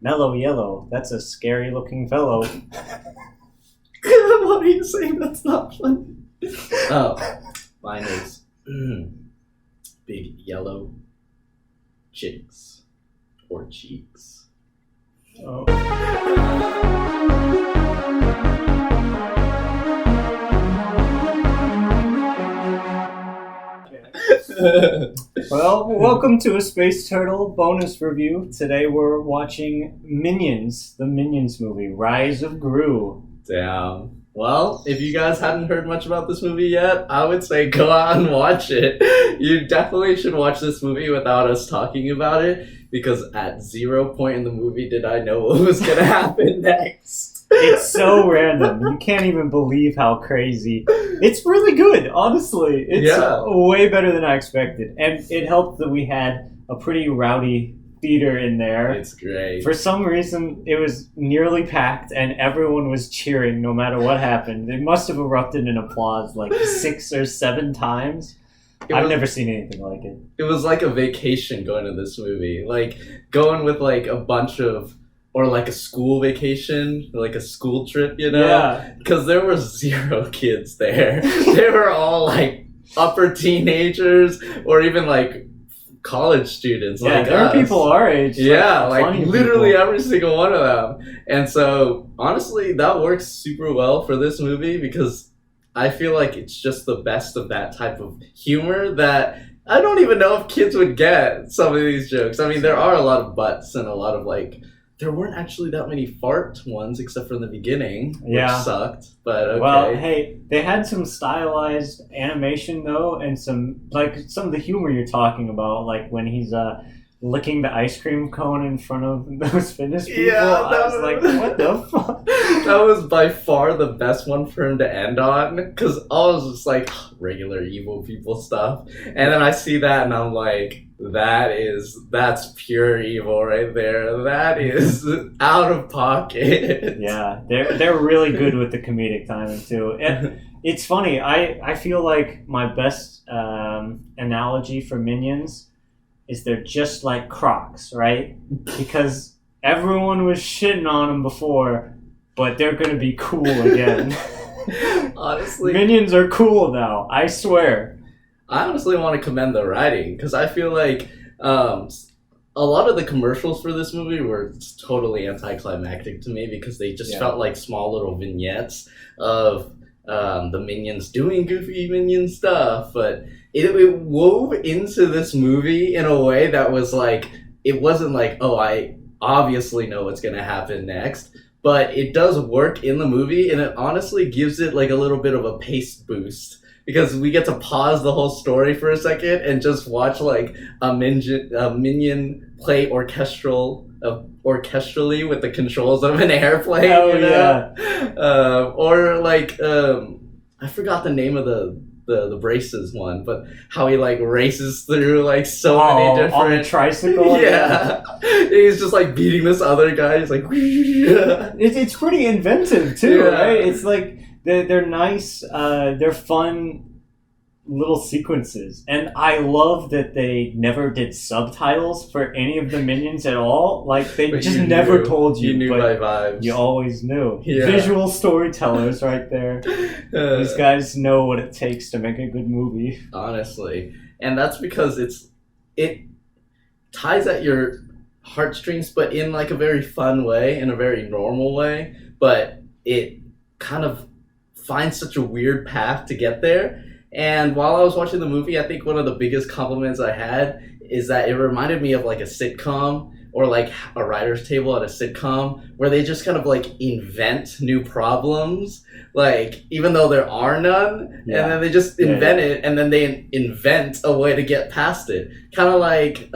Mellow yellow. That's a scary looking fellow. What are you saying? That's not funny. Oh, mine is big yellow chicks or cheeks. Oh. Well, welcome to a Space Turtle bonus review. Today we're watching Minions, the Minions movie, Rise of Gru. Damn. Well, if you guys hadn't heard much about this movie yet, I would say go out and watch it. You definitely should watch this movie without us talking about it, because at 0 point in the movie did I know what was going to happen next. It's so random. You can't even believe how crazy. It's really good, honestly. It's way better than I expected. And it helped that we had a pretty rowdy theater in there. It's great. For some reason, it was nearly packed and everyone was cheering no matter what happened. They must have erupted in applause like 6 or 7 times. I've never seen anything like it. It was like a vacation going to this movie. Like going with like a bunch of, or like a school vacation, like a school trip, you know? Yeah. Because there were 0 kids there. They were all like upper teenagers or even like college students. Yeah, like there us. are people our age. Yeah, like literally people. every single one of them. And so honestly, that works super well for this movie because I feel like it's just the best of that type of humor that I don't even know if kids would get some of these jokes. I mean, there are a lot of butts and a lot of like, there weren't actually that many fart ones except for in the beginning, which sucked, but okay. Well, hey, they had some stylized animation though, and some of the humor you're talking about, like when he's licking the ice cream cone in front of those fitness people. Yeah, I was like, what the fuck? That was by far the best one for him to end on, because I was just like, regular evil people stuff, and then I see that and I'm like, that's pure evil right there. That is out of pocket. Yeah, they're really good with the comedic timing too. It's funny. I feel like my best analogy for Minions is they're just like Crocs, right? Because everyone was shitting on them before, but they're gonna be cool again. Honestly, Minions are cool now. I swear. I honestly want to commend the writing because I feel like a lot of the commercials for this movie were totally anticlimactic to me because they just felt like small little vignettes of the Minions doing goofy Minion stuff, but it wove into this movie in a way that was like, it wasn't like, oh, I obviously know what's going to happen next, but it does work in the movie and it honestly gives it like a little bit of a pace boost. Because we get to pause the whole story for a second and just watch like a minion play orchestrally with the controls of an airplane. Oh, you know? Or like I forgot the name of the braces one, but how he like races through like so many different on the tricycle. Yeah. He's just like beating this other guy. He's like it's pretty inventive too, right? It's like they're nice, they're fun little sequences, and I love that they never did subtitles for any of the Minions at all. Like they just never told you. You knew by vibes. You always knew. Yeah. Visual storytellers, right there. These guys know what it takes to make a good movie. Honestly, and that's because it ties at your heartstrings, but in like a very fun way, in a very normal way. But it kind of finds such a weird path to get there. And while I was watching the movie, I think one of the biggest compliments I had is that it reminded me of like a sitcom or like a writer's table at a sitcom where they just kind of like invent new problems, like even though there are none, and then they just invent it and then they invent a way to get past it. Kind of like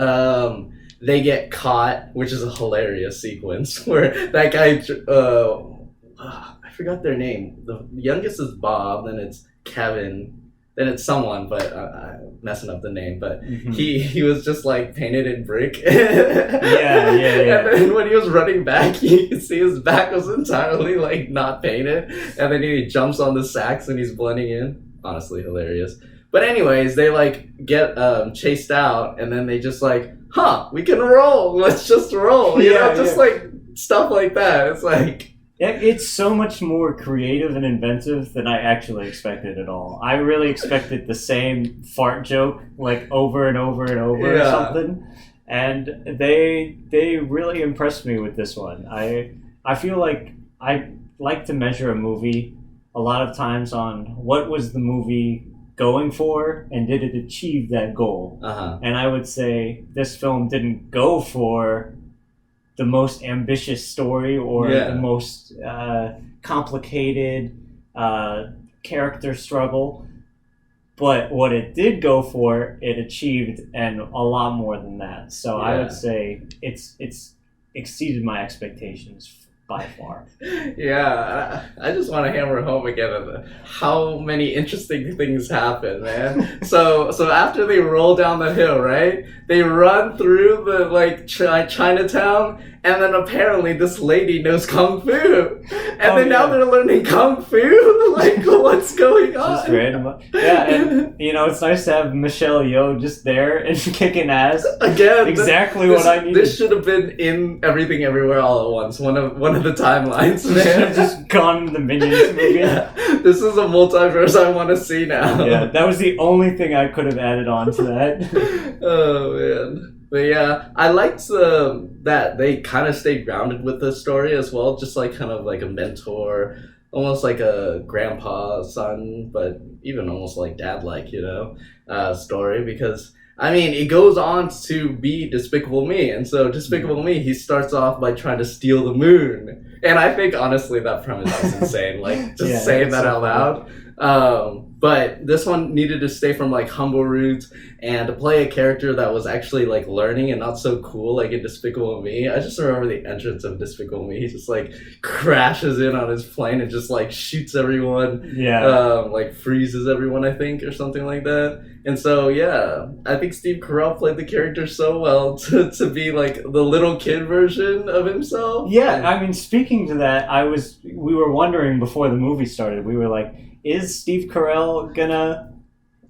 They Get Caught, which is a hilarious sequence where that guy, I forgot their name. The youngest is Bob, then it's Kevin, then it's someone, but I'm messing up the name. But he was just like painted in brick. Yeah. And then when he was running back, you could see his back was entirely like not painted. And then he jumps on the sacks and he's blending in. Honestly, hilarious. But anyways, they like get chased out, and then they just like, we can roll. Let's just roll. You know, just like stuff like that. It's like it's so much more creative and inventive than I actually expected at all. I really expected the same fart joke like over and over and over or something, and they really impressed me with this one. I feel like I like to measure a movie a lot of times on what was the movie going for and did it achieve that goal. And I would say this film didn't go for the most ambitious story or the most complicated character struggle, but what it did go for, it achieved, and a lot more than that. So I would say it's exceeded my expectations by far. I just want to hammer home again how many interesting things happen, man. So after they roll down the hill, right? They run through the like Chinatown, and then apparently this lady knows kung fu, and now they're learning kung fu. Like, what's going on? Just random. Yeah, and it's nice to have Michelle Yeoh just there and kicking ass. Again, exactly what I needed. This should have been in Everything Everywhere All at Once. One of the timelines, man. Should have just gone to the Minions movie. This is a multiverse I want to see now. Yeah, that was the only thing I could have added on to that. Oh man. But yeah, I liked that they kind of stayed grounded with the story as well, just like kind of like a mentor, almost like a grandpa son, but even almost like dad-like, story, because I mean, it goes on to be Despicable Me, and so Despicable Me, he starts off by trying to steal the moon, and I think honestly that premise is insane, like just saying that out loud. But this one needed to stay from like humble roots and to play a character that was actually like learning and not so cool like in Despicable Me. I just remember the entrance of Despicable Me. He just like crashes in on his plane and just like shoots everyone. Like freezes everyone, I think, or something like that. And so I think Steve Carell played the character so well to be like the little kid version of himself. Yeah, I mean, speaking to that, we were wondering before the movie started. We were like, is Steve Carell gonna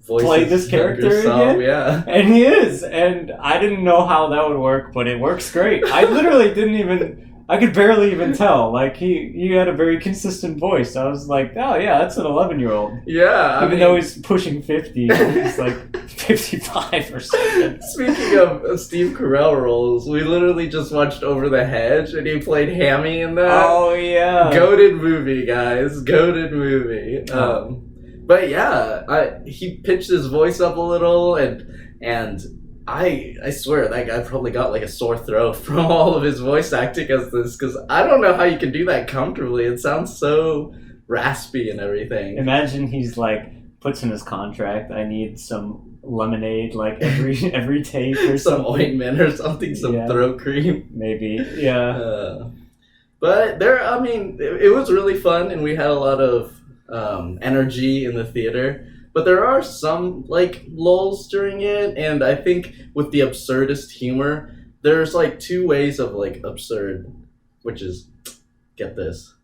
play this character again? Yeah. And he is, and I didn't know how that would work, but it works great. I literally I could barely even tell. Like, he had a very consistent voice. I was like, oh yeah, that's an 11-year-old. Yeah. Even though he's pushing 50, he's like 55 or something. Speaking of Steve Carell roles, we literally just watched Over the Hedge, and he played Hammy in that. Oh yeah. Goated movie, guys. Goated movie. But yeah, he pitched his voice up a little, and I swear that guy probably got like a sore throat from all of his voice acting as this, because I don't know how you can do that comfortably. It sounds so raspy and everything. Imagine he's like puts in his contract, I need some lemonade like every take or some ointment or something, some throat cream. Maybe. But it was really fun, and we had a lot of energy in the theater. But there are some like lulls during it, and I think with the absurdist humor, there's like two ways of like absurd, which is, get this,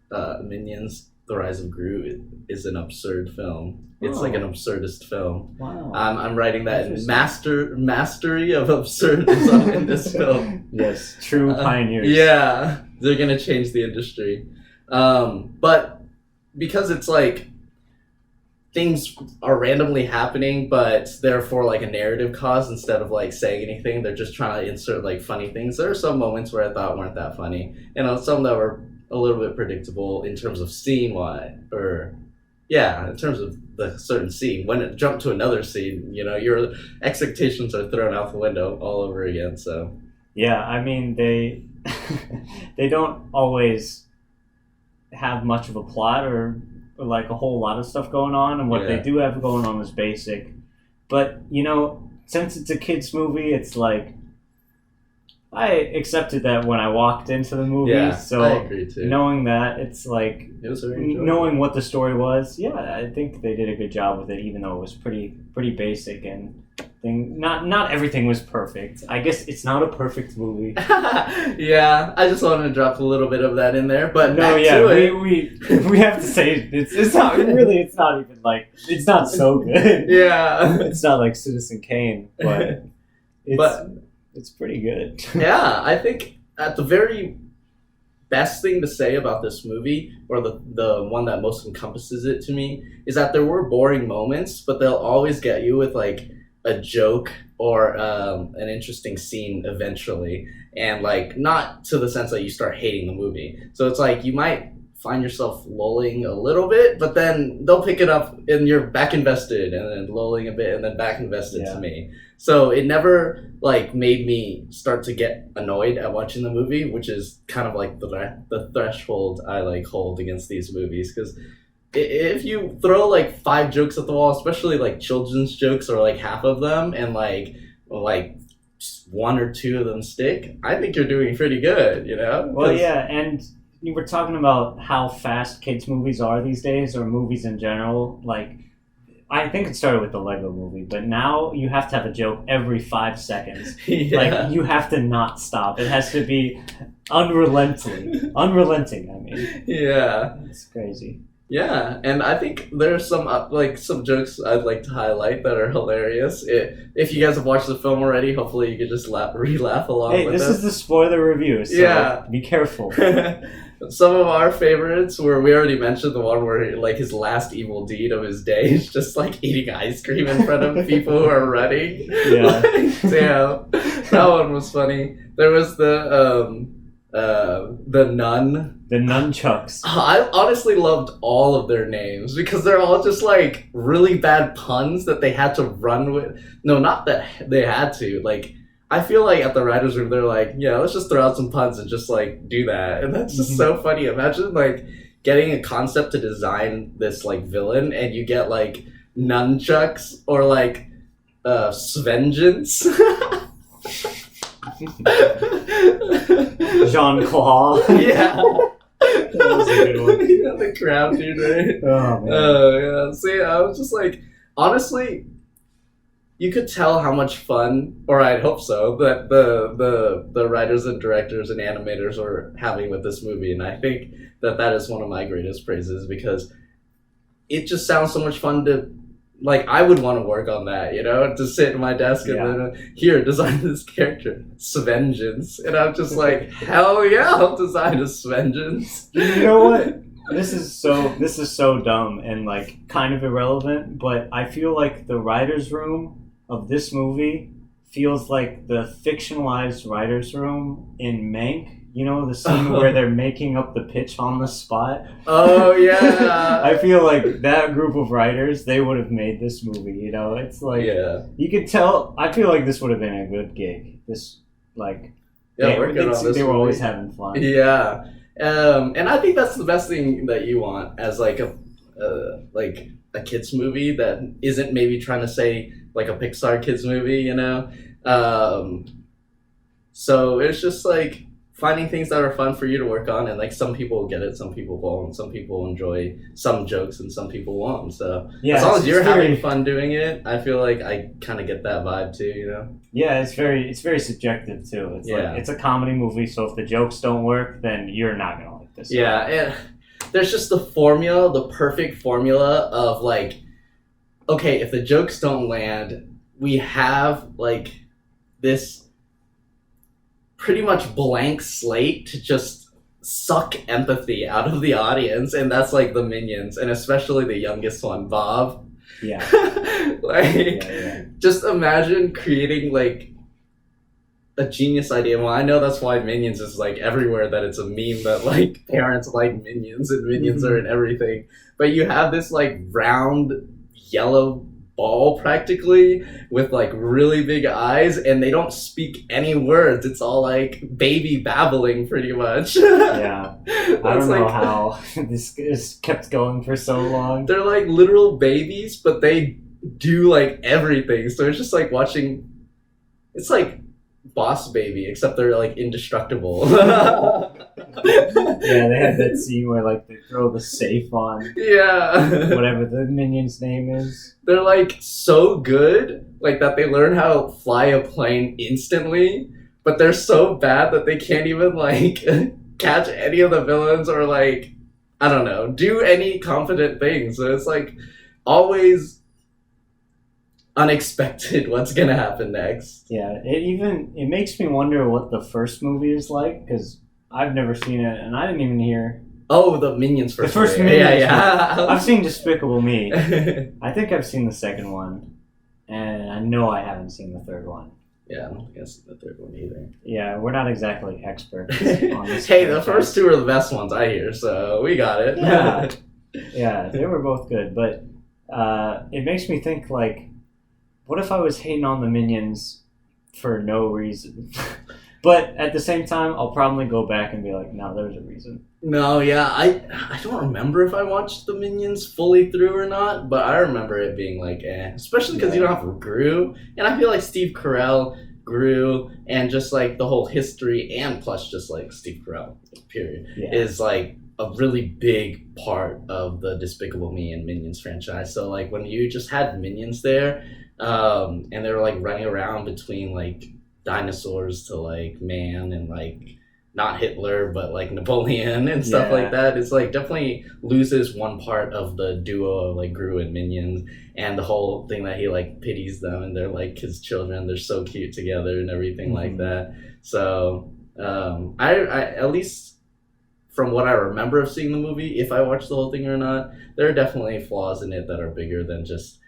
Minions: The Rise of Gru is an absurd film. It's like an absurdist film. Wow. I'm writing that in mastery of absurdism in this film. Yes, true pioneers. Yeah, they're gonna change the industry. But because it's like things are randomly happening, but therefore like a narrative cause instead of like saying anything, they're just trying to insert like funny things. There are some moments where I thought weren't that funny, some that were a little bit predictable in terms of scene wise, in terms of the certain scene. When it jumped to another scene, your expectations are thrown out the window all over again. So yeah, I mean they don't always have much of a plot or like a whole lot of stuff going on, and what they do have going on is basic. But since it's a kids movie, it's like I accepted that when I walked into the movie. So I agree too. Knowing that, it's like it was very enjoyable. Knowing what the story was. Yeah, I think they did a good job with it, even though it was pretty basic and not everything was perfect. I guess it's not a perfect movie. Yeah, I just wanted to drop a little bit of that in there, but we have to say it's not really. It's not even like it's not so good. Yeah, it's not like Citizen Kane, but it's pretty good. Yeah, I think at the very best thing to say about this movie, or the one that most encompasses it to me, is that there were boring moments, but they'll always get you with like a joke or an interesting scene eventually, and like not to the sense that you start hating the movie. So it's like you might find yourself lulling a little bit, but then they'll pick it up and you're back invested, and then lulling a bit and then back invested to me. So it never like made me start to get annoyed at watching the movie, which is kind of like the threshold I like hold against these movies. Because if you throw like 5 jokes at the wall, especially like children's jokes or like half of them, and like 1 or 2 of them stick, I think you're doing pretty good, you know? Well, yeah, and you were talking about how fast kids' movies are these days, or movies in general. Like, I think it started with the Lego movie, but now you have to have a joke every 5 seconds. Yeah. Like, you have to not stop. It has to be unrelenting. Unrelenting, I mean. Yeah. It's crazy. Yeah, and I think there's some some jokes I'd like to highlight that are hilarious. If you guys have watched the film already, hopefully you could just re-laugh along with us. Hey, this is the spoiler review, so be careful. Some of our favorites were, we already mentioned the one where like his last evil deed of his day is just like eating ice cream in front of people who are running. Yeah. Like, damn, that one was funny. There was the nun. The nunchucks. I honestly loved all of their names because they're all just like really bad puns that they had to run with. No, not that they had to. Like, I feel like at the writer's room, they're like, yeah, let's just throw out some puns and just like do that. And that's just so funny. Imagine like getting a concept to design this like villain, and you get like nunchucks or like Svengeance. Jean-Claude. Yeah. That was a good one. Yeah, the crab dude, right? Oh, man. Yeah. See, I was just like, honestly, you could tell how much fun, or I'd hope so, that the writers and directors and animators were having with this movie. And I think that is one of my greatest praises, because it just sounds so much fun to, like, I would want to work on that, you know, to sit at my desk and then, here, design this character, Svengeance. And I'm just like, hell yeah, I'll design a Svengeance. You know what? This is so dumb and like kind of irrelevant, but I feel like the writer's room of this movie feels like the fictionalized writer's room in Mank. You know, the scene where they're making up the pitch on the spot? Oh, yeah. I feel like that group of writers, they would have made this movie, you know? It's like, you could tell, I feel like this would have been a good gig. This, like, they were always having fun. Yeah. And I think that's the best thing that you want as, like, a kid's movie that isn't maybe trying to say, like, a Pixar kids movie, you know? So it's just, like, finding things that are fun for you to work on, and like some people will get it, some people won't, some people enjoy some jokes and some people won't. So as long as you're having fun doing it, I feel like I kind of get that vibe too, you know? Yeah, it's very subjective too. It's like, it's a comedy movie, so if the jokes don't work, then you're not gonna like this. Yeah, and there's just the perfect formula of like, okay, if the jokes don't land, we have like this pretty much blank slate to just suck empathy out of the audience, and that's like the Minions, and especially the youngest one, Bob. Yeah. Just imagine creating like a genius idea. Well, I know that's why Minions is like everywhere, that it's a meme that like parents like Minions and Minions are in everything. But you have this like round yellow ball practically with like really big eyes, and they don't speak any words. It's all like baby babbling pretty much. Yeah. I don't know how this is kept going for so long. They're like literal babies, but they do like everything. So it's just like watching, it's like Boss Baby, except they're like indestructible. Yeah, they had that scene where like they throw the safe on. Yeah. Whatever the minion's name is. They're like so good, like that they learn how to fly a plane instantly, but they're so bad that they can't even like catch any of the villains or like, I don't know, do any confident things. So it's like always unexpected what's gonna happen next. Yeah, it makes me wonder what the first movie is like, because I've never seen it, and I didn't even hear. Oh, the Minions first. The first movie. Minions. Yeah. I've seen Despicable Me. I think I've seen the second one, and I know I haven't seen the third one. Yeah, I don't think I've seen the third one either. Yeah, we're not exactly experts on this. Hey, the first two are the best ones I hear, so we got it. Yeah, yeah, they were both good, but it makes me think, like, what if I was hating on the Minions for no reason? But at the same time, I'll probably go back and be like, no, there's a reason. No, yeah, I don't remember if I watched the Minions fully through or not, but I remember it being like, especially because you don't have Gru, and I feel like Steve Carell, Gru, and just like the whole history, and plus just like Steve Carell, period, is like a really big part of the Despicable Me and Minions franchise. So like when you just had Minions there, and they were like running around between like dinosaurs to like man and like not Hitler but like Napoleon and stuff like that, it's like definitely loses one part of the duo of like Gru and Minions, and the whole thing that he like pities them and they're like his children, they're so cute together and everything like that. So I at least from what I remember of seeing the movie, if I watched the whole thing or not, there are definitely flaws in it that are bigger than just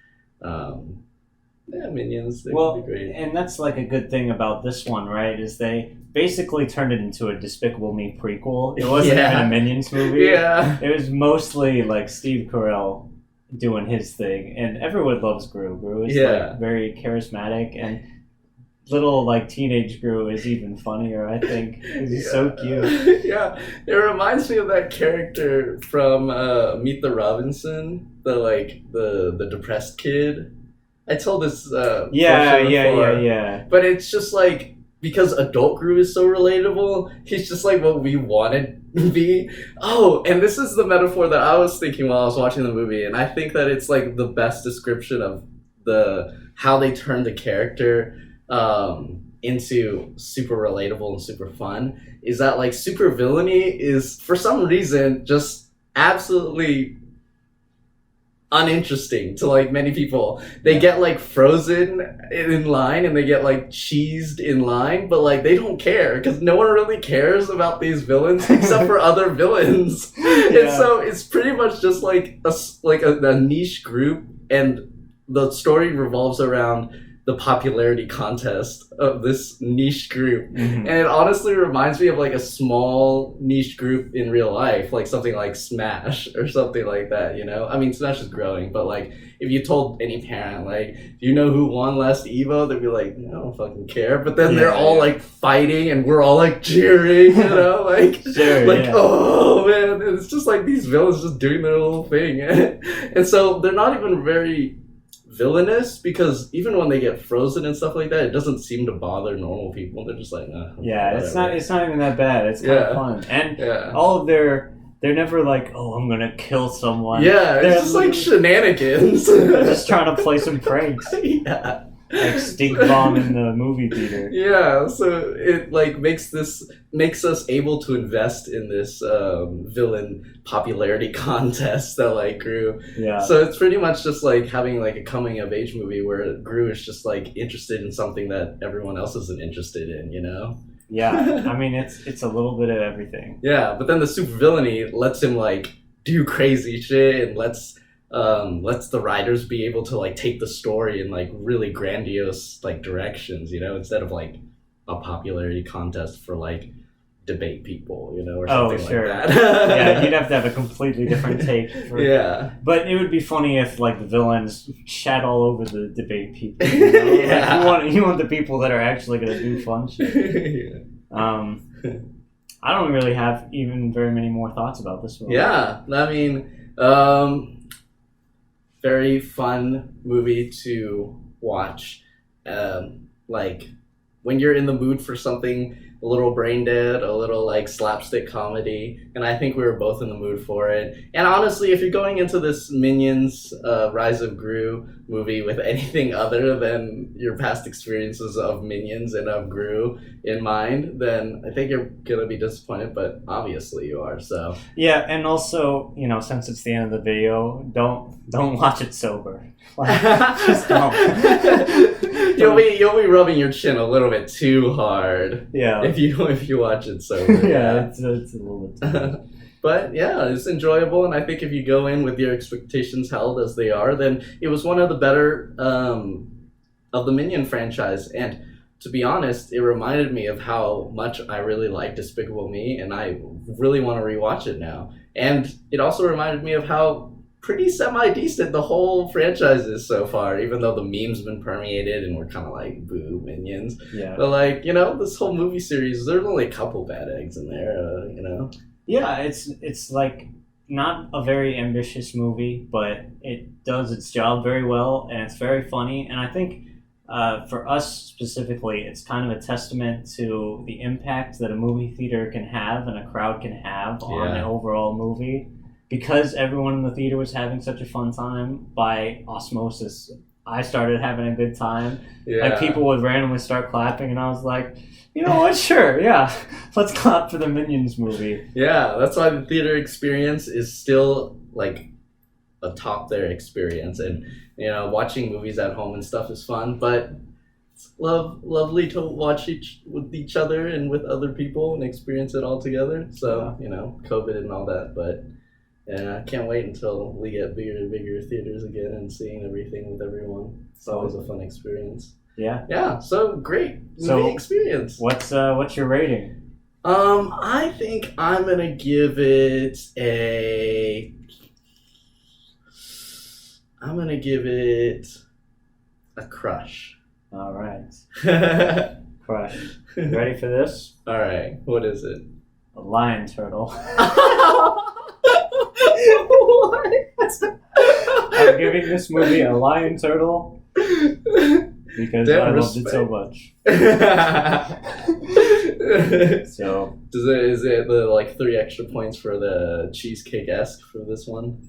Minions. They would be great. And that's like a good thing about this one, right? Is they basically turned it into a Despicable Me prequel. It wasn't even a Minions movie. Yeah. It was mostly like Steve Carell doing his thing, and everyone loves Gru. Gru is like very charismatic, and little like teenage Gru is even funnier, I think, because he's so cute. Yeah, it reminds me of that character from Meet the Robinson, the depressed kid. I told this yeah. But it's just like, because adult Gru is so relatable, he's just like what we wanted to be. Oh, and this is the metaphor that I was thinking while I was watching the movie, and I think that it's like the best description of how they turned the character into super relatable and super fun, is that like super villainy is for some reason just absolutely uninteresting to like many people. They get like frozen in line and they get like cheesed in line, but like they don't care because no one really cares about these villains except for other villains. And so it's pretty much just like a niche group, and the story revolves around the popularity contest of this niche group. And it honestly reminds me of like a small niche group in real life, like something like Smash or something like that, you know? I mean, Smash is growing, but like if you told any parent, like, do you know who won last Evo? They'd be like, I don't fucking care. But then they're all like fighting and we're all like cheering, you know? Like, oh man, and it's just like these villains just doing their little thing. And so they're not even very villainous, because even when they get frozen and stuff like that, it doesn't seem to bother normal people. They're just like, it's not even that bad. It's kind of fun, and all of they're never like, oh, I'm gonna kill someone. It's just like shenanigans. They're just trying to play some pranks. Like stink bomb in the movie theater. Yeah, so it like makes us able to invest in this villain popularity contest that like Gru. Yeah. So it's pretty much just like having like a coming of age movie where Gru is just like interested in something that everyone else isn't interested in, you know? Yeah, I mean it's a little bit of everything. Yeah, but then the super villainy lets him like do crazy shit and lets the writers be able to like take the story in like really grandiose like directions, you know, instead of like a popularity contest for like debate people, you know, or something like that. Yeah, you'd have to have a completely different take. But it would be funny if like the villains shat all over the debate people. You know? Like, you want the people that are actually going to do fun shit. I don't really have even very many more thoughts about this one. Yeah, I mean, very fun movie to watch. Like when you're in the mood for something a little brain dead, a little like slapstick comedy, and I think we were both in the mood for it. And honestly, if you're going into this Minions Rise of Gru movie with anything other than your past experiences of Minions and of Gru in mind, then I think you're gonna be disappointed, but obviously you are. So yeah, and also, you know, since it's the end of the video, don't watch it sober. Like, just don't. you'll be rubbing your chin a little bit too hard. Yeah. If you watch it sober. Yeah, it's a little bit. But yeah, it's enjoyable, and I think if you go in with your expectations held as they are, then it was one of the better of the Minion franchise. And to be honest, it reminded me of how much I really like Despicable Me, and I really want to rewatch it now. And it also reminded me of how pretty semi-decent the whole franchise is so far, even though the memes have been permeated and we're kind of like, boo, Minions. Yeah. But like, you know, this whole movie series, there's only a couple bad eggs in there, you know? Yeah, it's like not a very ambitious movie, but it does its job very well, and it's very funny. And I think for us specifically, it's kind of a testament to the impact that a movie theater can have and a crowd can have on an overall movie. Because everyone in the theater was having such a fun time, by osmosis, I started having a good time. Yeah. Like, people would randomly start clapping, and I was like, you know what, sure, yeah, let's clap for the Minions movie. Yeah, that's why the theater experience is still like a top there experience. And, you know, watching movies at home and stuff is fun, but it's lovely to watch with each other and with other people and experience it all together. So, you know, COVID and all that, but yeah, I can't wait until we get bigger and bigger theaters again and seeing everything with everyone. It's always a fun experience. Yeah. Yeah, so great movie experience. What's your rating? I think I'm gonna give it a crush. All right. Crush. You ready for this? All right. What is it? A Lionturtle. What? I'm giving this movie a Lionturtle because I loved it so much. So is it the like 3 extra points for the cheesecake-esque for this one?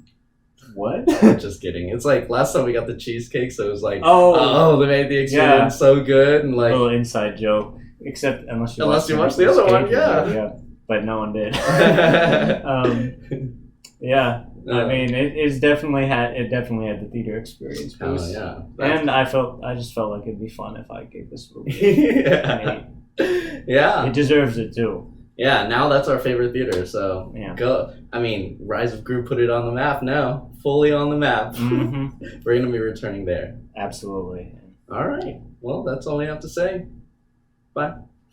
What? Just kidding. It's like last time we got the cheesecake, so it was like, they made the experience so good, and like a little inside joke. Except unless you watched the other one, yeah. But no one did. Yeah. I mean, it definitely had the theater experience boost. Yeah. And I just felt like it'd be fun if I gave this movie yeah. Yeah. It deserves it too. Yeah, now that's our favorite theater, so yeah. Go. I mean, Rise of Gru put it on the map now. Fully on the map. Mm-hmm. We're going to be returning there. Absolutely. All right. Well, that's all we have to say. Bye.